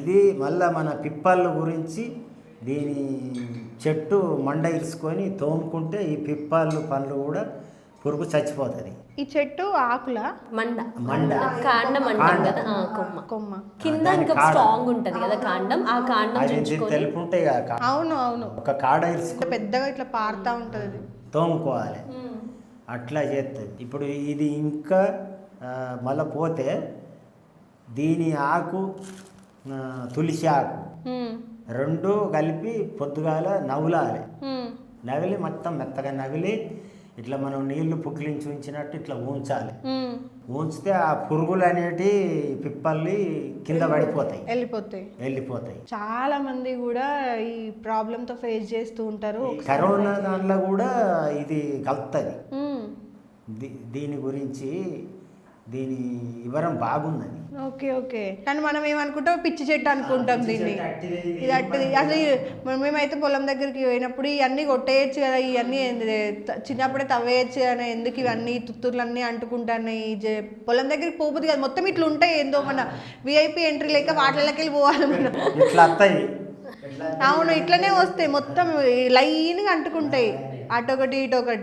ఇది మళ్ళీ మన పిప్పళ్ళ గురించి దీని చెట్టు మండ ఇరుసుకొని తోముకుంటే ఈ పిప్పళ్ళు పండ్లు కూడా పురుగు చచ్చిపోతుంది. ఈ చెట్టు ఆకుల మండ కాండం అంటాం కదా, కొమ్మ కింద ఇంకా స్ట్రాంగ్ ఉంటది కదా కాండం, ఆ కాండం తెలుపుంటాయి కదా. అవును అవును, ఒక కాడ ఇరుసుకొని పెద్దగా ఇట్లా పారుతా ఉంటది, తోముకోవాలి. అట్లా చేస్తుంది. ఇప్పుడు ఇది ఇంకా మళ్ళీ పోతే దీని ఆకు తులసి ఆకు రెండు కలిపి పొద్దుగాల నవ్వులాలి. నవిలి మొత్తం మెత్తగా నవిలి ఇట్లా మనం నీళ్లు పుక్కిలించి ఉంచినట్టు ఇట్లా ఉంచాలి. ఉంచితే ఆ పురుగులు అనేటి పిప్పల్లి కింద పడిపోతాయి, వెళ్ళిపోతాయి. చాలా మంది కూడా ఈ ప్రాబ్లమ్ తో ఫేస్ చేస్తూ ఉంటారు. కరోనా దానిలో కూడా ఇది కలుపుతుంది. దీని గురించి దీని వివరం బాగున్నది. ఓకే ఓకే, కానీ మనం ఏమనుకుంటాం, పిచ్చి చెట్టు అనుకుంటాం దీన్ని. ఇది అట్టిది అసలు మేమైతే పొలం దగ్గరికి పోయినప్పుడు ఇవన్నీ కొట్టేయచ్చు కదా, ఇవన్నీ చిన్నప్పుడే తవ్వేయచ్చు అని, ఎందుకు ఇవన్నీ తుత్తుర్లు అన్నీ అంటుకుంటాయి. పొలం దగ్గరికి పోబుద్ది కదా, మొత్తం ఇట్లా ఉంటాయి. ఏందో మన విఐపి ఎంట్రీ లేక వాటిలోకి వెళ్ళి పోవాలి మనం. ఇట్లా వస్తాయి. అవును, ఇట్లనే వస్తాయి, మొత్తం లైన్గా అంటుకుంటాయి, అటొకటి ఇటొకటి.